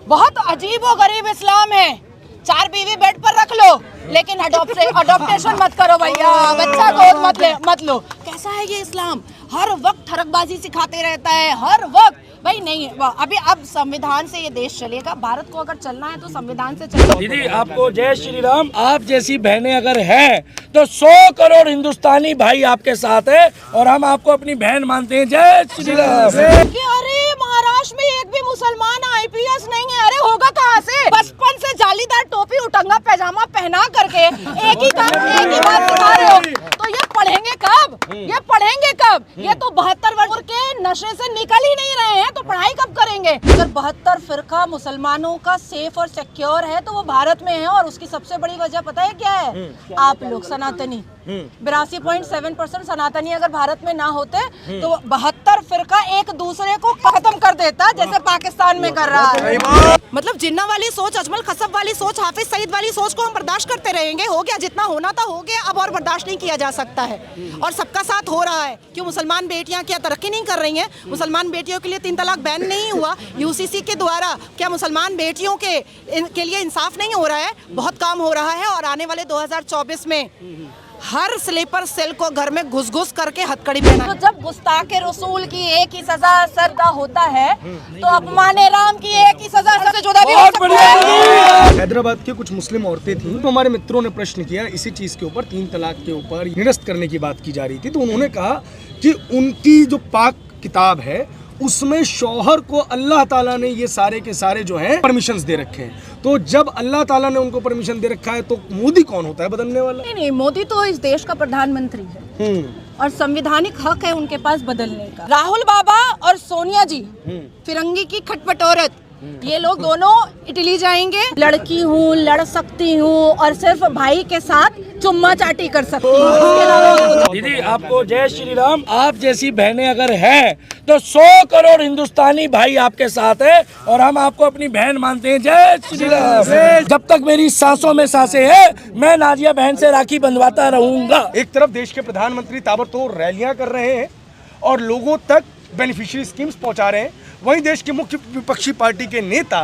बहुत अजीब व गरीब इस्लाम है। 4 बीवी बेड पर रख लो, लेकिन अडॉप्टेशन मत करो भैया, बच्चा गोद मत लो। कैसा है ये इस्लाम? हर वक्त ठरकबाजी सिखाते रहता है, हर वक्त। भाई नहीं, अभी अब संविधान से ये देश चलेगा। भारत को अगर चलना है तो संविधान से चलेगा। दीदी आपको जय श्री राम। आप जैसी बहनें अगर हैं तो 100 करोड़ हिंदुस्तानी भाई आपके साथ है और हम आपको अपनी बहन मानते हैं। जय श्री राम। अरे महाराष्ट्र में एक भी मुसलमान IPS नहीं है। अरे होगा कहाँ से? बचपन से जालीदार टोपी उटंगा पैजामा पहना करके एक ही बात सिखा रहे हो, तो ये पढ़ेंगे कब? ये पढ़ेंगे कब? ये तो 72 वर्ष के नशे से निकल ही नहीं रहे हैं, तो पढ़ाई कब करेंगे? अगर 72 फिरका मुसलमानों का सेफ और सिक्योर है तो वो भारत में है, और उसकी सबसे बड़ी वजह पता है क्या है? आप लोग सनातनी। 82.7% सनातनी अगर भारत में ना होते तो 72 फिरका एक दूसरे को खत्म कर देता, जैसे पाकिस्तान में कर रहा है। मतलब जिन्ना वाली सोच, अजमल खसब वाली सोच, हाफिज सईद वाली सोच को हम बर्दाश्त करते रहेंगे। हो गया, जितना होना था हो गया, अब और बर्दाश्त नहीं किया जा सकता है। और सबका साथ हो रहा है। क्यों मुसलमान बेटियां क्या तरक्की नहीं कर रही हैं? मुसलमान बेटियों के लिए 3 तलाक बैन नहीं हुआ UCC के द्वारा? क्या मुसलमान बेटियों के लिए इंसाफ नहीं हो रहा है? बहुत काम हो रहा है। और आने वाले 2024 में हर स्लीपर सेल को घर में घुस करके हथकड़ी पहना। तो जब गुस्ताखे रसूल की एक ही सजा सरदा होता है, तो अपमाने राम की एक ही सजा सबसे जुदा भी हो सकता है। हैदराबाद की कुछ मुस्लिम औरतें थीं, तो हमारे मित्रों ने प्रश्न किया इसी चीज के ऊपर, 3 तलाक के ऊपर निरस्त करने की बात की जा रही थी। तो उन्होंने कहा कि उनकी जो पाक किताब है उसमें शौहर को अल्लाह ताला ने ये सारे के सारे जो हैं परमिशंस दे रखे हैं। तो जब अल्लाह ताला ने उनको परमिशन दे रखा है तो मोदी कौन होता है बदलने वाला? नहीं, मोदी तो इस देश का प्रधानमंत्री है और संवैधानिक हक है उनके पास बदलने का। राहुल बाबा और सोनिया जी फिरंगी की खटपट औरत, ये लोग दोनों इटली जाएंगे। लड़की हूँ, लड़ सकती हूँ और सिर्फ भाई के साथ चुम्मा चाटी कर सकती हूँ। दीदी आपको जय श्री राम। आप जैसी बहनें अगर हैं तो 100 करोड़ हिंदुस्तानी भाई आपके साथ है और हम आपको अपनी बहन मानते हैं। जय श्री राम। जब तक मेरी सांसों में सांसें हैं, मैं नाजिया बहन से राखी बंधवाता रहूंगा। एक तरफ देश के प्रधानमंत्री ताबड़तोड़ रैलियां कर रहे हैं और लोगों तक बेनिफिशियरी स्कीम्स पहुंचा रहे हैं, वहीं देश के मुख्य विपक्षी पार्टी के नेता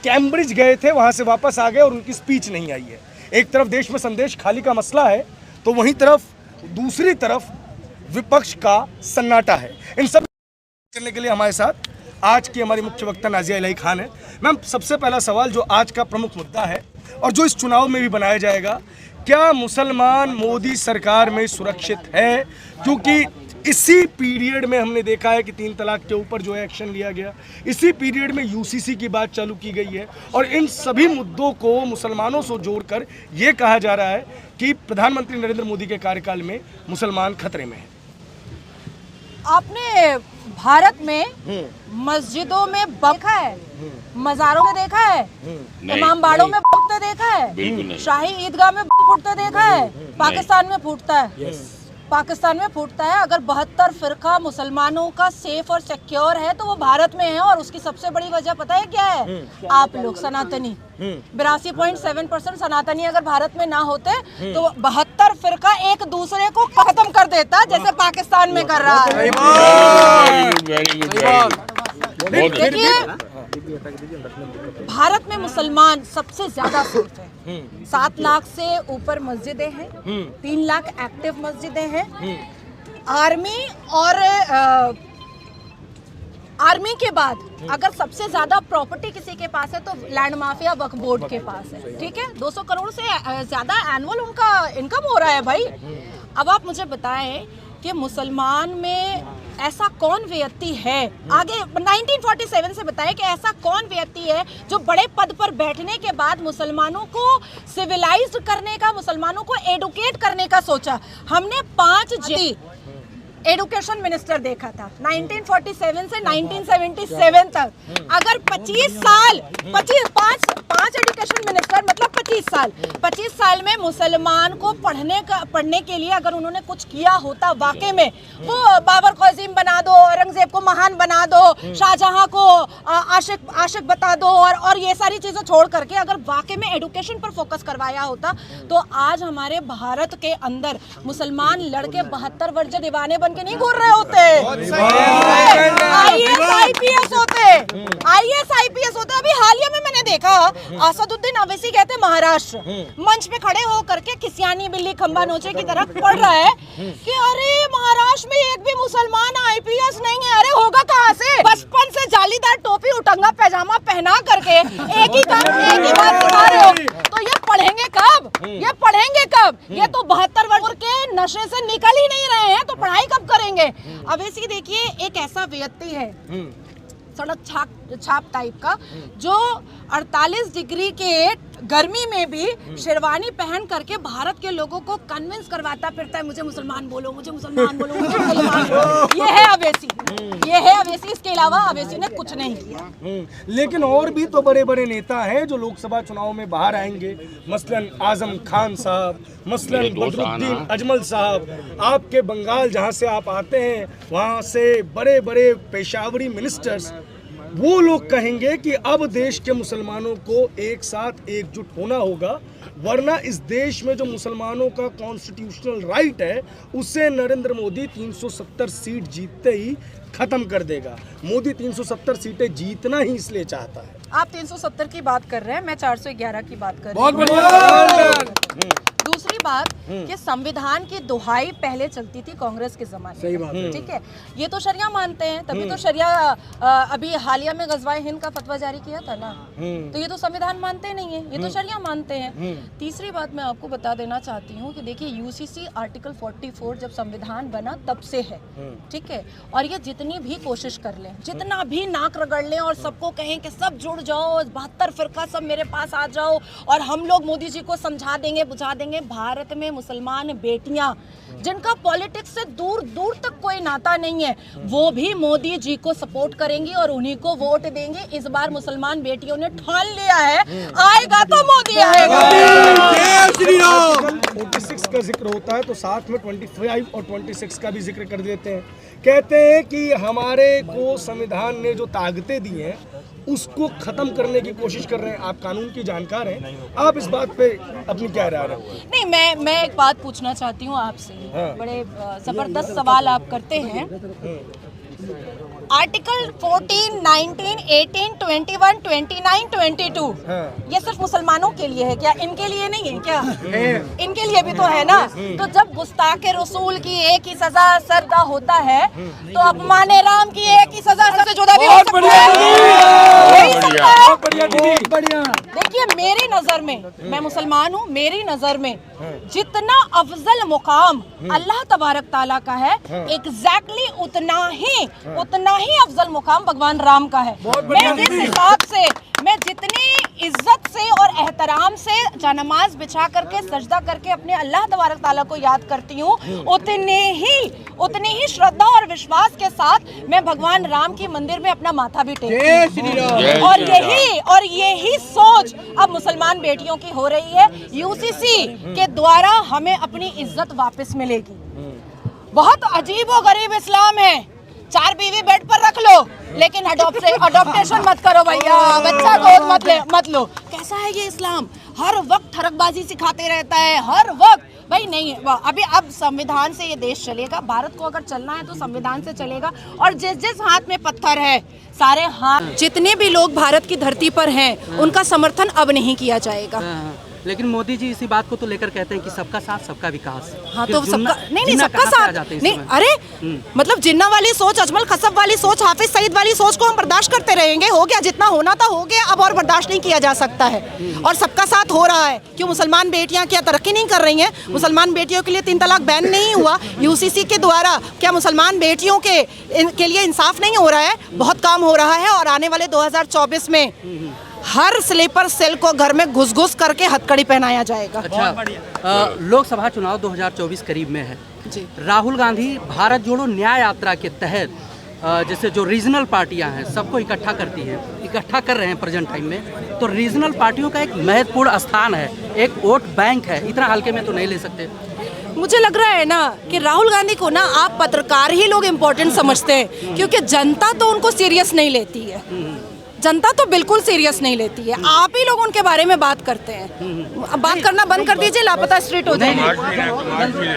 कैम्ब्रिज गए थे, वहां से वापस आ गए और उनकी स्पीच नहीं आई है। एक तरफ देश में संदेश खाली का मसला है, तो वहीं दूसरी तरफ विपक्ष का सन्नाटा है। इन सब करने के लिए हमारे साथ आज की हमारी मुख्य वक्ता नाजिया इलाही खान है। मैम, सबसे पहला सवाल जो आज का प्रमुख मुद्दा है और जो इस चुनाव में भी बनाया जाएगा, क्या मुसलमान मोदी सरकार में सुरक्षित है? क्योंकि इसी पीरियड में हमने देखा है कि 3 तलाक के ऊपर जो है एक्शन लिया गया, इसी पीरियड में UCC की बात चालू की गई है और इन सभी मुद्दों को मुसलमानों से जोड़कर ये कहा जा रहा है कि प्रधानमंत्री नरेंद्र मोदी के कार्यकाल में मुसलमान खतरे में है। आपने भारत में मस्जिदों में देखा है, मज़ारों में देखा है, इमाम बाड़ों में फूटते देखा है, शाही ईदगाह में फूटते देखा है? पाकिस्तान में फूटता है, पाकिस्तान में फूटता है। अगर 72 फिरका मुसलमानों का सेफ और सिक्योर है तो वो भारत में है, और उसकी सबसे बड़ी वजह पता है क्या है? आप लोग सनातनी। 82.7% सनातनी अगर भारत में ना होते तो 72 फिरका एक दूसरे को खत्म कर देता, जैसे पाकिस्तान में कर रहा है। देखिए, भारत में मुसलमान सबसे ज्यादा सेफ है। 7 लाख से ऊपर मस्जिदें हैं, 3 लाख एक्टिव मस्जिदें हैं। आर्मी के बाद अगर सबसे ज्यादा प्रॉपर्टी किसी के पास है तो लैंड माफिया वक्फ बोर्ड के पास है। ठीक है, 200 करोड़ से ज्यादा एनुअल उनका इनकम हो रहा है भाई। अब आप मुझे बताएं कि मुसलमान में ऐसा कौन व्यक्ति है, आगे 1947 से बताएं कि ऐसा कौन व्यक्ति है जो बड़े पद पर बैठने के बाद मुसलमानों को सिविलाइज्ड करने का, मुसलमानों को एडुकेट करने का सोचा। हमने 5 एडुकेशन मिनिस्टर देखा था 1947 से 1977 तक। अगर 25 साल 5 एडुकेशन मिनिस्टर मतलब 25 साल में मुसलमान को पढ़ने के लिए अगर उन्होंने कुछ किया होता, वाकई में वो बाबर क़ासिम बना दो, औरंगजेब को महान बना दो, शाहजहां को आशिक बता दो, और ये सारी चीजें छोड़ करके अगर वाकई में एडुकेशन पर फोकस करवाया होता तो आज हमारे भारत के अंदर मुसलमान लड़के 72 वर्ष दीवाने बन के नहीं घूर रहे होते, IAS IPS होते, अभी हाल देखा असदुद्दीन अवैसी कहते महाराष्ट्र मंच पे खड़े हो करके किसियानी बिल्ली खंबा नोचे की तरह पढ़ रहा है कि अरे महाराष्ट्र में एक भी मुसलमान आईपीएस नहीं है। अरे होगा कहाँ से? बचपन से जालीदार टोपी उटंगा पैजामा पहना करके एक ही बात सिखा रहे हो, तो ये पढ़ेंगे कब? ये पढ़ेंगे कब? ये तो 72 वर्ष के नशे से निकल ही नहीं रहे हैं, तो पढ़ाई कब करेंगे? अवैसी देखिए एक ऐसा व्यक्ति है सड़क छाप टाइप का, जो 48 डिग्री के गर्मी में भी शेरवानी पहन करके भारत के लोगों को कन्विंस करवाता फिरता है, मुझे मुसलमान बोलो, मुझे मुसलमान बोलो, मुझे मुसलमान बोलो। ये है अवैसी, ये है अवैसी। इसके अलावा अवैसी ने कुछ नहीं किया। लेकिन और भी तो बड़े बड़े नेता हैं जो लोकसभा चुनाव में बाहर आएंगे, मसलन आजम खान साहब, मसलन बदरुद्दीन अजमल साहब। आपके बंगाल जहां से आप आते हैं वहां से बड़े बड़े पेशावरी मिनिस्टर्स, वो लोग कहेंगे कि अब देश के मुसलमानों को एक साथ एकजुट होना होगा, वरना इस देश में जो मुसलमानों का कॉन्स्टिट्यूशनल राइट है उसे नरेंद्र मोदी 370 सीट जीतते ही खत्म कर देगा। मोदी 370 सीटें जीतना ही इसलिए चाहता है। आप 370 की बात कर रहे हैं, मैं 411 की बात कर रही बहुत हूँ। बढ़िया। दूसरी बात कि संविधान की दुहाई पहले चलती थी कांग्रेस के जमाने में। सही बात है। ठीक है, ये तो शरिया मानते हैं, तभी तो शरिया अभी हालिया में गजवाए हिंद का फतवा जारी किया था ना, तो ये तो संविधान मानते नहीं है, ये तो शरिया मानते हैं। तीसरी बात मैं आपको बता देना चाहती हूँ कि देखिए यूसीसी आर्टिकल 44 जब संविधान बना तब से है, ठीक है, और ये जितनी भी कोशिश कर लें, जितना भी नाक रगड़ लें और सबको कहें कि सब जुड़ जाओ, 72 फिरका सब मेरे पास आ जाओ और हम लोग मोदी जी को समझा देंगे, बुझा देंगे, भारत में मुसलमान बेटियां जिनका पॉलिटिक्स से दूर दूर तक कोई नाता नहीं है, वो भी मोदी जी को सपोर्ट करेंगी और उन्हीं को वोट देंगे। इस बार मुसलमान बेटियों ने ठान लिया है, आएगा तो मोदी आएगा। 46 का जिक्र होता है तो साथ में 25 और 26 का भी जिक्र कर देते हैं। कहते हैं कि हमारे को संविधान ने जो ताकतें दी हैं उसको खत्म करने की कोशिश कर रहे हैं। आप कानून की जानकार हैं, आप इस बात पे अपनी क्या राय रखते हैं? नहीं, मैं एक बात पूछना चाहती हूँ आपसे। बड़े जबरदस्त सवाल आप करते हैं। आर्टिकल 14, 19, 18, 21, 29, 22 ये सिर्फ मुसलमानों के लिए है क्या? इनके लिए नहीं है क्या? इनके लिए भी तो है ना। तो जब गुस्ताखे रसूल की एक ही सजा सरदा होता है तो अपमाने राम की एक ही सजा सबसे जुदा भी हो सकता है। देखिए मेरी नजर में, मैं मुसलमान हूँ, मेरी नजर में जितना अफजल मुकाम अल्लाह तबारक ताला का है, एग्जैक्टली उतना ही अफजल मुकाम भगवान राम का है। मैं जिस हिसाब से, मैं जितनी इज्जत से और एहतराम से जानमाज बिछा करके सजदा करके अपने अल्लाह तबारक ताला को याद करती हूँ, उतनी ही श्रद्धा और विश्वास के साथ मैं भगवान राम की मंदिर में अपना माथा भी टेकती हूँ। और यही सोच अब मुसलमान बेटियों की हो रही है। यूसीसी के द्वारा हमें अपनी इज्जत वापस मिलेगी। बहुत अजीब व गरीब इस्लाम है, 4 बीवी बेड पर रख लो लेकिन अडॉप्टेशन मत करो भैया, बच्चा गोद मत लो। कैसा है ये इस्लाम? हर वक्त ठरकबाजी सिखाते रहता है, हर वक्त। भाई नहीं, अब संविधान से ये देश चलेगा। भारत को अगर चलना है तो संविधान से चलेगा। और जिस हाथ में पत्थर है, सारे हाथ, जितने भी लोग भारत की धरती पर हैं उनका समर्थन अब नहीं किया जाएगा। लेकिन मोदी जी इसी बात को तो लेकर कहते हैं कि सबका साथ सबका विकास। हाँ तो सबका नहीं, सबका साथ नहीं। अरे मतलब जिन्ना वाली सोच, अजमल खसब वाली सोच, हाफिज सईद वाली सोच को हम बर्दाश्त करते रहेंगे। हो गया, जितना होना था हो गया, अब और बर्दाश्त नहीं किया जा सकता है। और सबका साथ हो रहा है। क्यों मुसलमान बेटियां क्या तरक्की नहीं कर रही हैं? मुसलमान बेटियों के लिए 3 तलाक बैन नहीं हुआ यूसीसी के द्वारा? क्या मुसलमान बेटियों के लिए इंसाफ नहीं हो रहा है? बहुत काम हो रहा है। और आने वाले 2024 में हर स्लीपर सेल को घर में घुस करके हथकड़ी पहनाया जाएगा। अच्छा, लोकसभा चुनाव 2024 करीब में है जी। राहुल गांधी भारत जोड़ो न्याय यात्रा के तहत जैसे जो रीजनल पार्टियां हैं सबको इकट्ठा कर रहे हैं प्रेजेंट टाइम में। तो रीजनल पार्टियों का एक महत्वपूर्ण स्थान है, एक वोट बैंक है, इतना हल्के में तो नहीं ले सकते। मुझे लग रहा है ना कि राहुल गांधी को ना आप पत्रकार ही लोग इम्पोर्टेंट समझते हैं, क्योंकि जनता तो उनको सीरियस नहीं लेती है। जनता तो बिल्कुल सीरियस नहीं लेती है, आप ही लोग उनके बारे में बात करते हैं। अब बात करना बंद कर दीजिए, लापता स्ट्रीट हो जाएगी।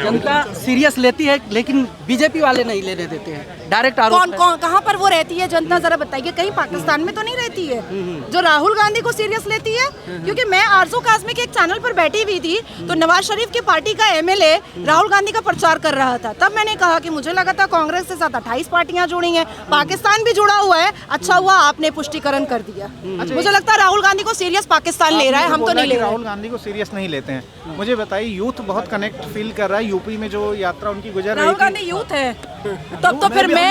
जनता सीरियस लेती है, लेकिन बीजेपी वाले नहीं लेने देते हैं। डायरेक्ट आरोप कौन कौन कहाँ पर वो रहती है जनता, जरा बताइए। कहीं पाकिस्तान में तो नहीं रहती है जो राहुल गांधी को सीरियस लेती है? क्योंकि मैं आरजू काज़मी के एक चैनल पर बैठी हुई थी, तो नवाज शरीफ की पार्टी का एमएलए राहुल गांधी का प्रचार कर रहा था। तब मैंने कहा कि मुझे लगा था कांग्रेस के साथ 28 पार्टियां जुड़ी हैं, पाकिस्तान भी जुड़ा हुआ है। अच्छा हुआ आपने पुष्टिकरण कर दिया। मुझे लगता है राहुल गांधी को सीरियस पाकिस्तान ले रहा है, हम तो नहीं ले रहे। राहुल गांधी को सीरियस नहीं लेते हैं। मुझे बताइए, यूथ बहुत कनेक्ट फील कर रहा है यूपी में जो यात्रा उनकी गुजर रही राहुल थी। गांधी यूथ है, तब तो फिर मैं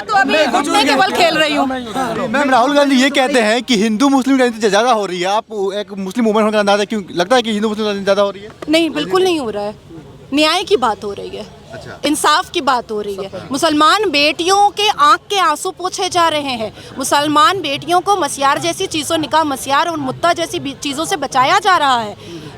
तो अभी घुटने केवल खेल रही हूँ। मैम, राहुल गांधी ये कहते हैं कि हिंदू मुस्लिम राजनीति ज्यादा हो रही है। आप एक मुस्लिम वुमन होने का अंदाजा क्यों लगता है कि हिंदू मुस्लिम राजनीति ज्यादा हो रही है? नहीं, बिल्कुल नहीं हो रहा है। न्याय की बात हो रही है, इंसाफ की बात हो रही है। मुसलमान बेटियों के आंख के आंसू पोंछे जा रहे हैं। मुसलमान बेटियों को मसियार जैसी चीज़ों, निकाह मसियार और मुत्ता जैसी चीज़ों से बचाया जा रहा है।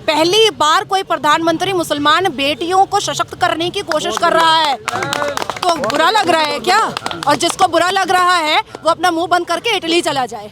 पहली बार कोई प्रधानमंत्री मुसलमान बेटियों को सशक्त करने की कोशिश कर रहा है, तो बुरा लग रहा है क्या? और जिसको बुरा लग रहा है वो अपना मुंह बंद करके इटली चला जाए।